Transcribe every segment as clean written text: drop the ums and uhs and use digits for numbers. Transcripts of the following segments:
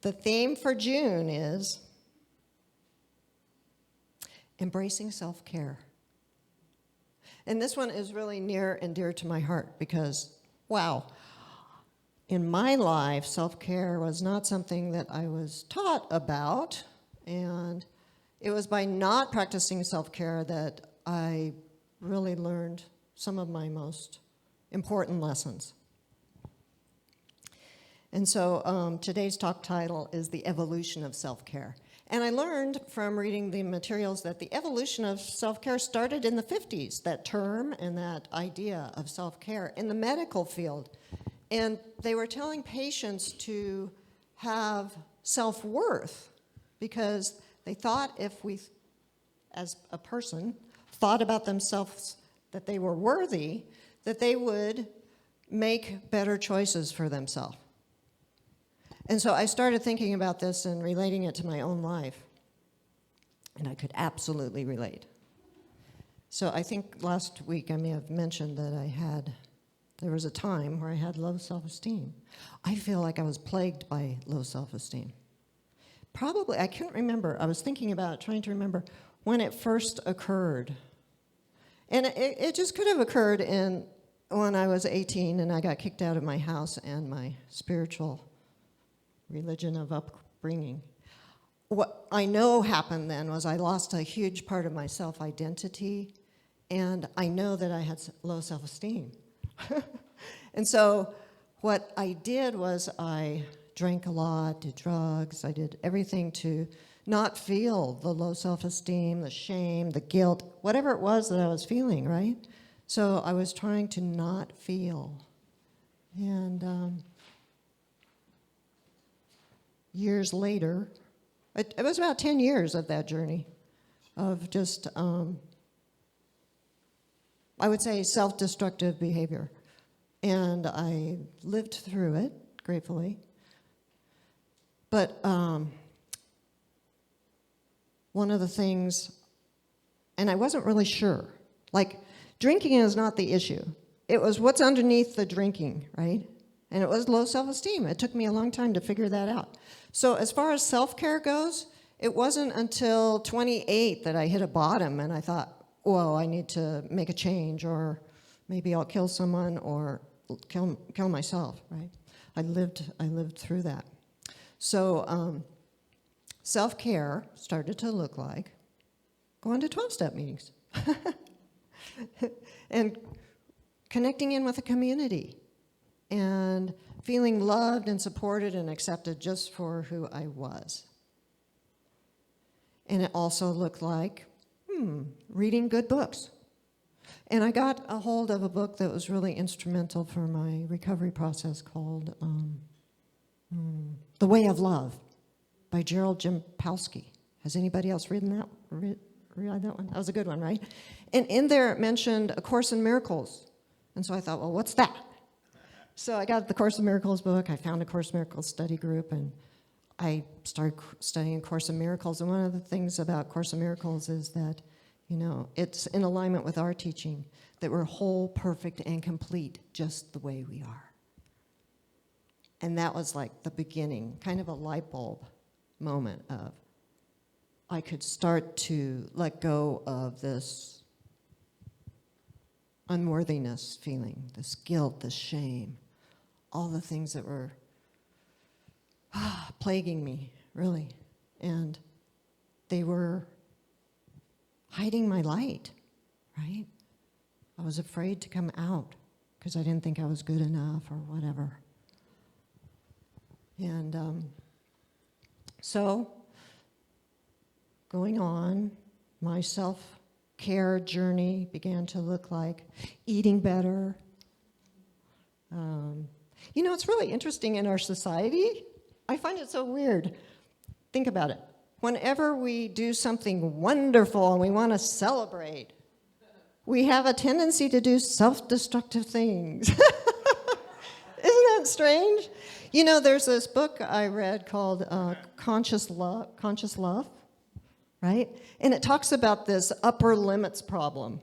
The theme for June is embracing self-care. And this one is really near and dear to my heart because, wow, in my life, self-care was not something that I was taught about, and it was by not practicing self-care that I really learned some of my most important lessons. And so today's talk title is The Evolution of Self-Care. And I learned from reading the materials that the evolution of self-care started in the 50s, that term and that idea of self-care in the medical field. And they were telling patients to have self-worth because they thought if we, as a person, thought about themselves that they were worthy, that they would make better choices for themselves. And so I started thinking about this and relating it to my own life. And I could absolutely relate. So I think last week I may have mentioned that there was a time where I had low self-esteem. I feel like I was plagued by low self-esteem. Probably, I can't remember. I was thinking about it, trying to remember when it first occurred. And it just could have occurred when I was 18 and I got kicked out of my house and my spiritual religion of upbringing. What I know happened then was I lost a huge part of my self-identity, and I know that I had low self-esteem. And so what I did was I drank a lot, did drugs, I did everything to not feel the low self-esteem, the shame, the guilt, whatever it was that I was feeling, right? So I was trying to not feel. And years later, it was about 10 years of that journey of just, I would say, self-destructive behavior. And I lived through it, gratefully. But one of the things, and I wasn't really sure, like, drinking is not the issue. It was what's underneath the drinking, right? And it was low self-esteem. It took me a long time to figure that out. So as far as self-care goes, it wasn't until 28 that I hit a bottom and I thought, whoa, I need to make a change, or maybe I'll kill someone or kill myself, right? I lived through that. So self-care started to look like going to 12-step meetings and connecting in with a community and feeling loved and supported and accepted just for who I was. And it also looked like reading good books. And I got a hold of a book that was really instrumental for my recovery process called The Way of Love by Gerald Jampolsky. Has anybody else read that one? That was a good one, right? And in there it mentioned A Course in Miracles. And so I thought, well, what's that? So I got the Course in Miracles book. I found a Course in Miracles study group, and I started studying Course in Miracles. And one of the things about Course in Miracles is that, it's in alignment with our teaching, that we're whole, perfect, and complete just the way we are. And that was like the beginning, kind of a light bulb moment of, I could start to let go of this unworthiness feeling, this guilt, this shame, all the things that were plaguing me, really. And they were hiding my light, right? I was afraid to come out because I didn't think I was good enough or whatever. And so, going on, my self-care journey began to look like eating better. It's really interesting in our society. I find it so weird. Think about it. Whenever we do something wonderful and we want to celebrate, we have a tendency to do self-destructive things. Isn't that strange? There's this book I read called Conscious Love, right? And it talks about this upper limits problem.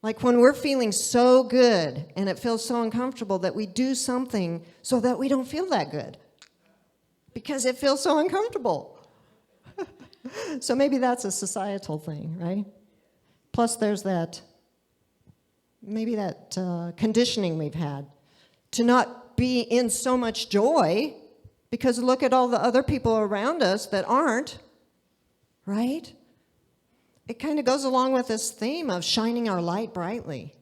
Like when we're feeling so good and it feels so uncomfortable that we do something so that we don't feel that good. because it feels so uncomfortable. So maybe that's a societal thing, right? Plus there's that, maybe that conditioning we've had to not be in so much joy because look at all the other people around us that aren't, right? It kind of goes along with this theme of shining our light brightly.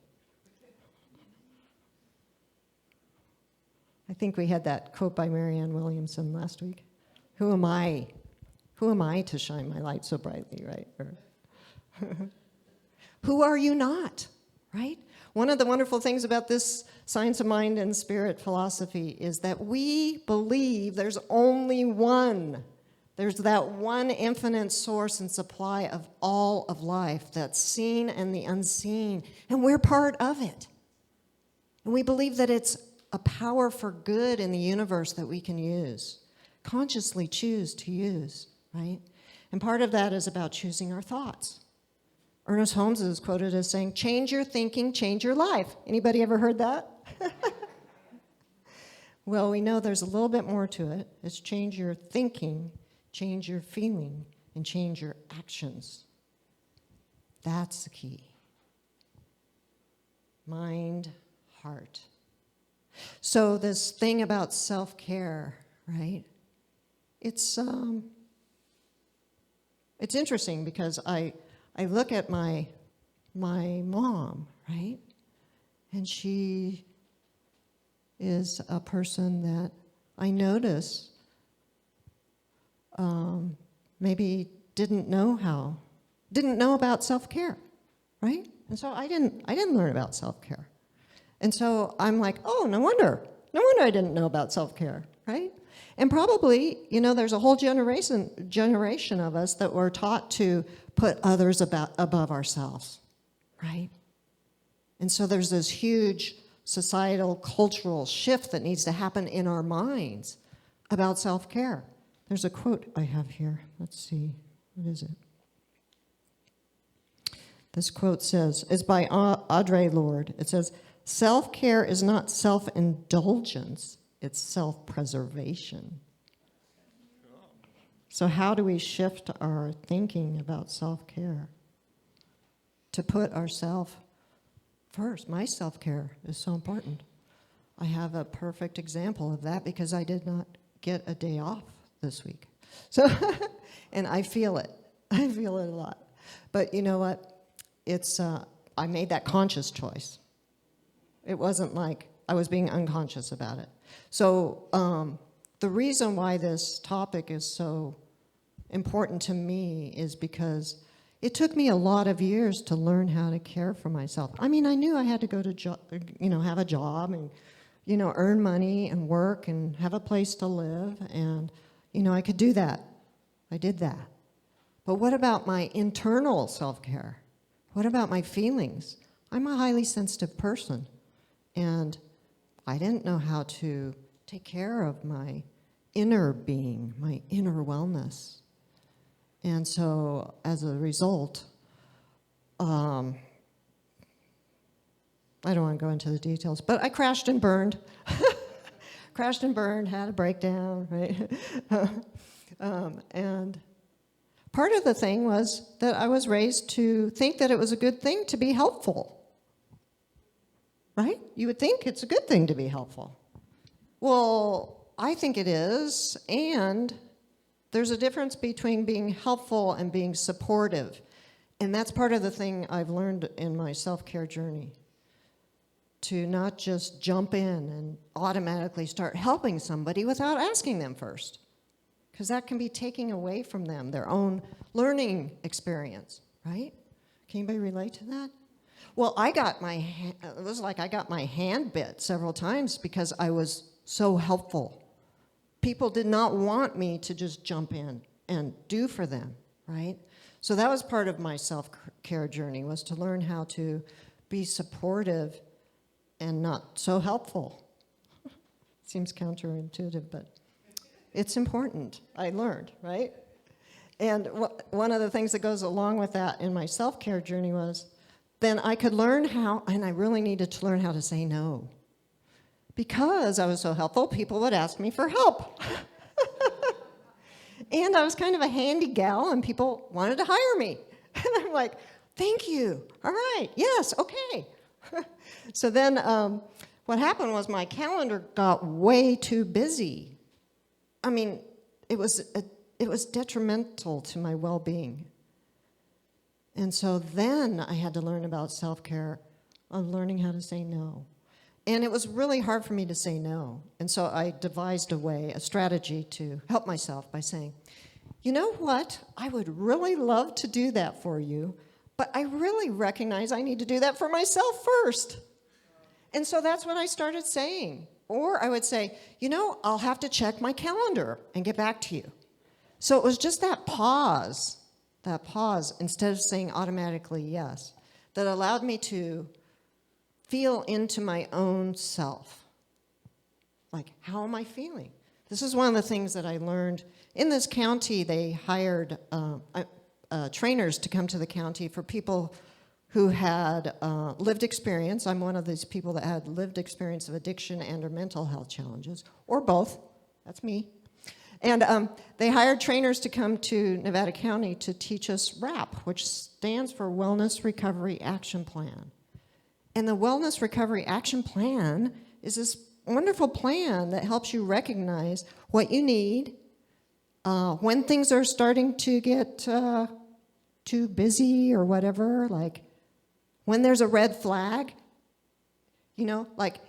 I think we had that quote by Marianne Williamson last week. Who am I? Who am I to shine my light so brightly, right? Who are you not, right? One of the wonderful things about this science of mind and spirit philosophy is that we believe there's only one. There's that one infinite source and supply of all of life that's seen and the unseen, and we're part of it. And we believe that it's a power for good in the universe that we can use, consciously choose to use, right? And part of that is about choosing our thoughts. Ernest Holmes is quoted as saying, change your thinking, change your life. Anybody ever heard that? Well, we know there's a little bit more to it. It's change your thinking, change your feeling, and change your actions. That's the key. Mind, heart. So this thing about self-care, right? It's interesting because I look at my mom, right? And she is a person that I notice maybe didn't know about self-care, right? And so I didn't learn about self-care. And so I'm like, oh, no wonder I didn't know about self-care, right? And probably, there's a whole generation of us that were taught to put others above ourselves, right? And so there's this huge societal, cultural shift that needs to happen in our minds about self-care. There's a quote I have here. Let's see. What is it? This quote says, it's by Audre Lorde. It says, self-care is not self-indulgence, it's self-preservation. So how do we shift our thinking about self-care? To put ourselves first. My self-care is so important. I have a perfect example of that because I did not get a day off this week. So, and I feel it. I feel it a lot. But you know what? It's, I made that conscious choice. It wasn't like I was being unconscious about it. So the reason why this topic is so important to me is because it took me a lot of years to learn how to care for myself. I mean, I knew I had to go to, have a job and, earn money and work and have a place to live. And, I could do that. I did that. But what about my internal self-care? What about my feelings? I'm a highly sensitive person. And I didn't know how to take care of my inner being, my inner wellness. And so, as a result, I don't want to go into the details, but I crashed and burned. Crashed and burned, had a breakdown, right? And part of the thing was that I was raised to think that it was a good thing to be helpful. Right? You would think it's a good thing to be helpful. Well, I think it is, and there's a difference between being helpful and being supportive. And that's part of the thing I've learned in my self-care journey. To not just jump in and automatically start helping somebody without asking them first. Because that can be taking away from them their own learning experience, right? Can anybody relate to that? Well, it was like I got my hand bit several times because I was so helpful. People did not want me to just jump in and do for them, right? So that was part of my self-care journey, was to learn how to be supportive and not so helpful. Seems counterintuitive, but it's important. I learned, right? And one of the things that goes along with that in my self-care journey was then I could learn how, and I really needed to learn how to say no. Because I was so helpful, people would ask me for help. And I was kind of a handy gal, and people wanted to hire me. And I'm like, thank you. All right. Yes. Okay. So then what happened was my calendar got way too busy. I mean, it was detrimental to my well-being. And so then I had to learn about self-care, of learning how to say no. And it was really hard for me to say no. And so I devised a strategy to help myself by saying, you know what? I would really love to do that for you, but I really recognize I need to do that for myself first. And so that's what I started saying. Or I would say, I'll have to check my calendar and get back to you. So it was just that pause, instead of saying automatically yes, that allowed me to feel into my own self. Like, how am I feeling? This is one of the things that I learned. In this county, they hired trainers to come to the county for people who had lived experience. I'm one of these people that had lived experience of addiction and or mental health challenges, or both. That's me. And they hired trainers to come to Nevada County to teach us WRAP, which stands for Wellness Recovery Action Plan. And the Wellness Recovery Action Plan is this wonderful plan that helps you recognize what you need when things are starting to get too busy or whatever, like when there's a red flag. Like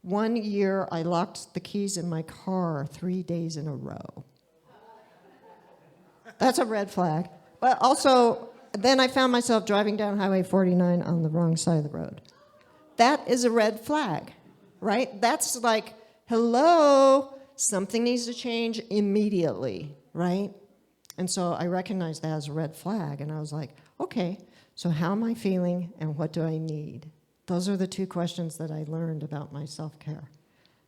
1 year I locked the keys in my car 3 days in a row. That's a red flag. But also, then I found myself driving down Highway 49 on the wrong side of the road. That is a red flag, right? That's like, hello, something needs to change immediately, right? And so I recognized that as a red flag, and I was like, okay, so how am I feeling and what do I need? Those are the two questions that I learned about my self-care.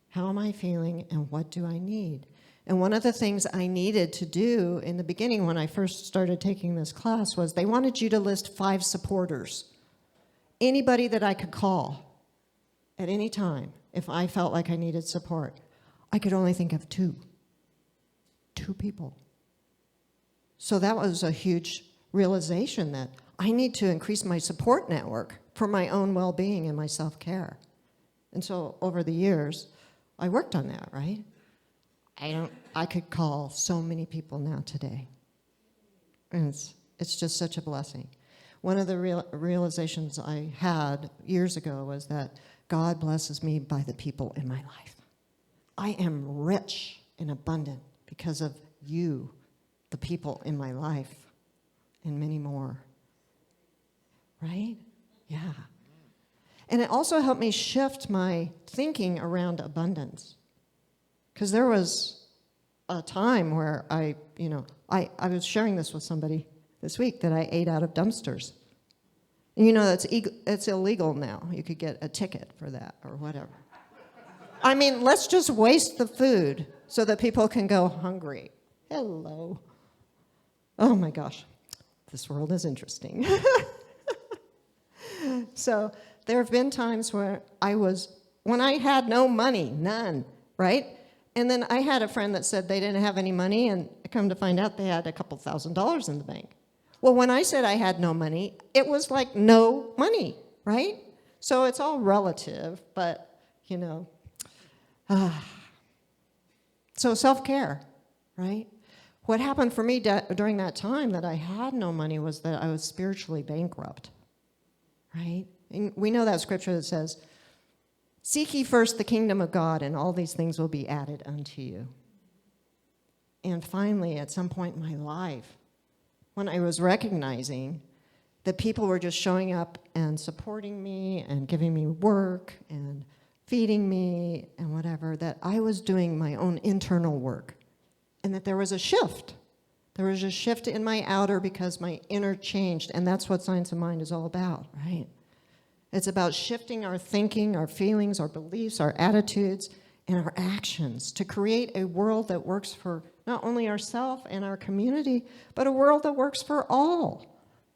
How am I feeling and what do I need? And one of the things I needed to do in the beginning when I first started taking this class was they wanted you to list 5 supporters. Anybody that I could call at any time if I felt like I needed support. I could only think of 2. 2 people. So that was a huge realization that I need to increase my support network for my own well-being and my self-care. And so over the years, I worked on that, right? I could call so many people now today. And it's just such a blessing. One of the realizations I had years ago was that God blesses me by the people in my life. I am rich and abundant because of you, the people in my life, and many more. Right? Yeah. And it also helped me shift my thinking around abundance. Because there was a time where I was sharing this with somebody this week that I ate out of dumpsters. And it's illegal now. You could get a ticket for that or whatever. I mean, let's just waste the food so that people can go hungry. Hello. Oh my gosh, this world is interesting. So there have been times where when I had no money, none, right? And then I had a friend that said they didn't have any money, and I come to find out they had a couple $1,000s in the bank. Well, when I said I had no money, it was like no money, right? So it's all relative, but, so self-care, right? What happened for me during that time that I had no money was that I was spiritually bankrupt, right? And we know that scripture that says, seek ye first the kingdom of God, and all these things will be added unto you. And finally, at some point in my life, when I was recognizing that people were just showing up and supporting me and giving me work and feeding me and whatever, that I was doing my own internal work, and that there was a shift. There was a shift in my outer because my inner changed, and that's what Science of Mind is all about, right? It's about shifting our thinking, our feelings, our beliefs, our attitudes, and our actions to create a world that works for not only ourselves and our community, but a world that works for all.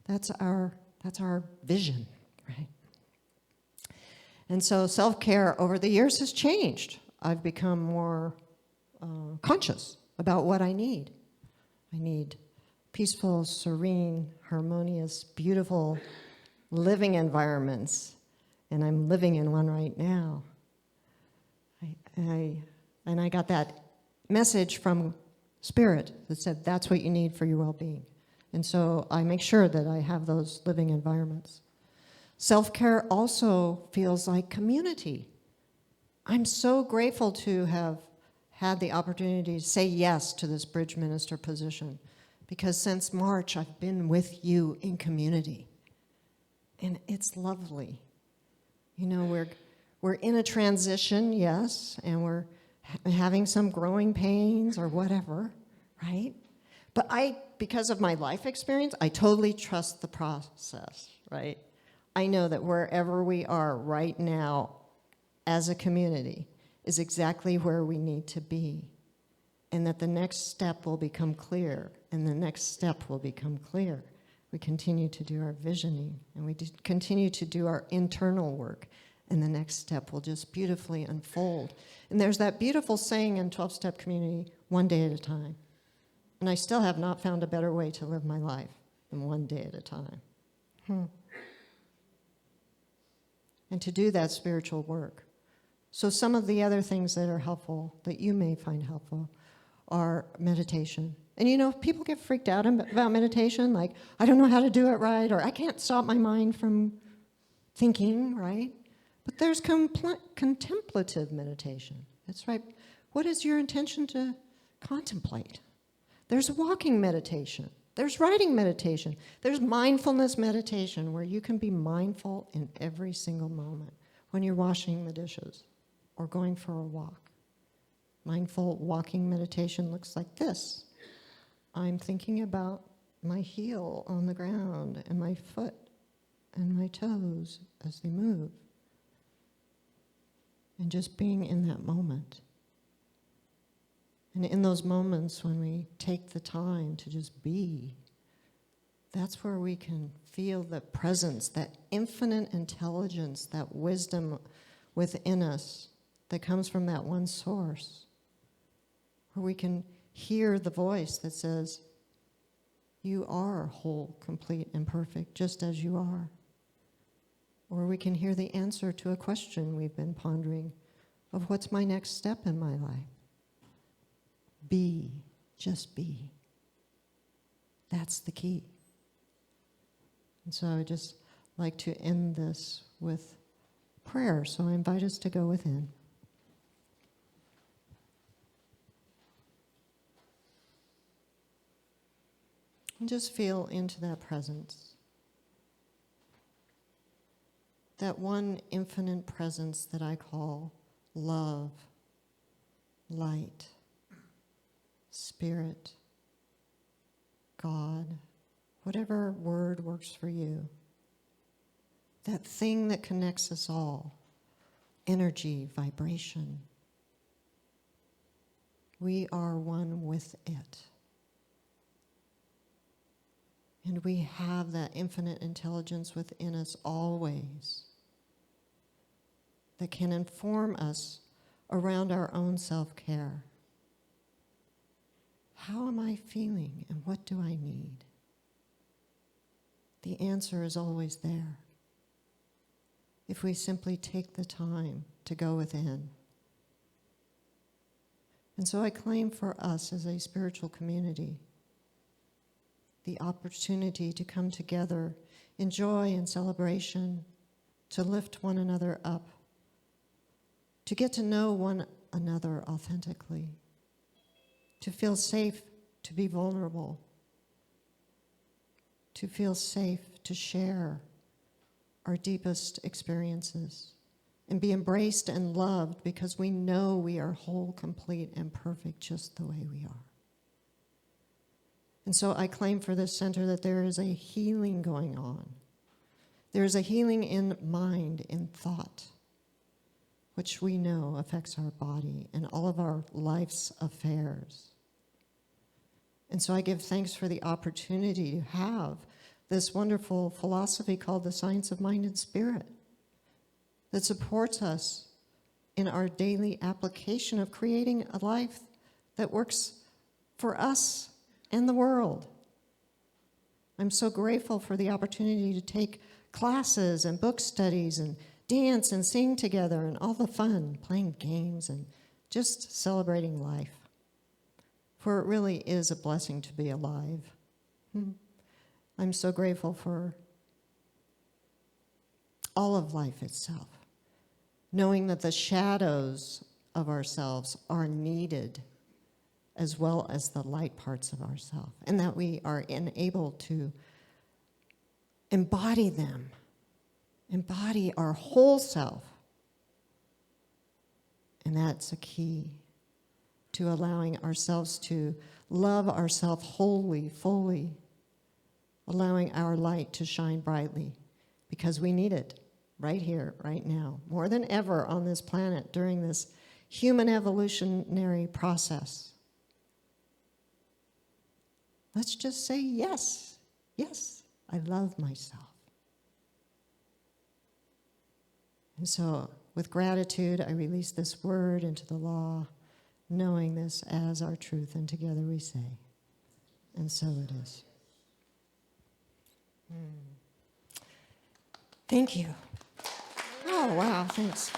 That's our vision, right? And so self-care over the years has changed. I've become more conscious about what I need. I need peaceful, serene, harmonious, beautiful living environments. And I'm living in one right now. And I got that message from Spirit that said that's what you need for your well-being. And so I make sure that I have those living environments. Self-care also feels like community. I'm so grateful to have had the opportunity to say yes to this bridge minister position, because since March I've been with you in community. And it's lovely. You know, we're in a transition, yes, and we're having some growing pains or whatever, right? But because of my life experience, I totally trust the process, right? I know that wherever we are right now as a community is exactly where we need to be, and that the next step will become clear, and the next step will become clear. We continue to do our visioning, and we continue to do our internal work, and the next step will just beautifully unfold. And there's that beautiful saying in 12-step community, one day at a time. And I still have not found a better way to live my life than one day at a time. And to do that spiritual work. So some of the other things that are helpful, that you may find helpful, are meditation. And you know, people get freaked out about meditation, like, I don't know how to do it right, or I can't stop my mind from thinking, right? But there's contemplative meditation. That's right. What is your intention to contemplate? There's walking meditation. There's writing meditation. There's mindfulness meditation, where you can be mindful in every single moment when you're washing the dishes or going for a walk. Mindful walking meditation looks like this. I'm thinking about my heel on the ground and my foot and my toes as they move. And just being in that moment. And in those moments when we take the time to just be, that's where we can feel the presence, that infinite intelligence, that wisdom within us that comes from that one source, where we can hear the voice that says, you are whole, complete, and perfect, just as you are. Or we can hear the answer to a question we've been pondering of what's my next step in my life. Be, just be. That's the key. And so I would just like to end this with prayer. So I invite us to go within. And just feel into that presence. That one infinite presence that I call love, light, Spirit, God, whatever word works for you. That thing that connects us all, energy, vibration. We are one with it. And we have that infinite intelligence within us always that can inform us around our own self-care. How am I feeling and what do I need? The answer is always there. If we simply take the time to go within. And so I claim for us as a spiritual community the opportunity to come together in joy and celebration, to lift one another up, to get to know one another authentically, to feel safe to be vulnerable, to feel safe to share our deepest experiences, and be embraced and loved because we know we are whole, complete, and perfect just the way we are. And so I claim for this center that there is a healing going on. There is a healing in mind, in thought, which we know affects our body and all of our life's affairs. And so I give thanks for the opportunity to have this wonderful philosophy called the science of mind and spirit that supports us in our daily application of creating a life that works for us and the world. I'm so grateful for the opportunity to take classes and book studies and dance and sing together and all the fun, playing games and just celebrating life. For it really is a blessing to be alive. I'm so grateful for all of life itself, knowing that the shadows of ourselves are needed as well as the light parts of ourselves, and that we are enabled to embody them, embody our whole self. And that's a key to allowing ourselves to love ourselves wholly, fully, allowing our light to shine brightly, because we need it right here, right now, more than ever on this planet during this human evolutionary process. Let's just say yes, yes, I love myself. And so with gratitude, I release this word into the law, knowing this as our truth, and together we say, and so it is. Thank you. Oh, wow, thanks.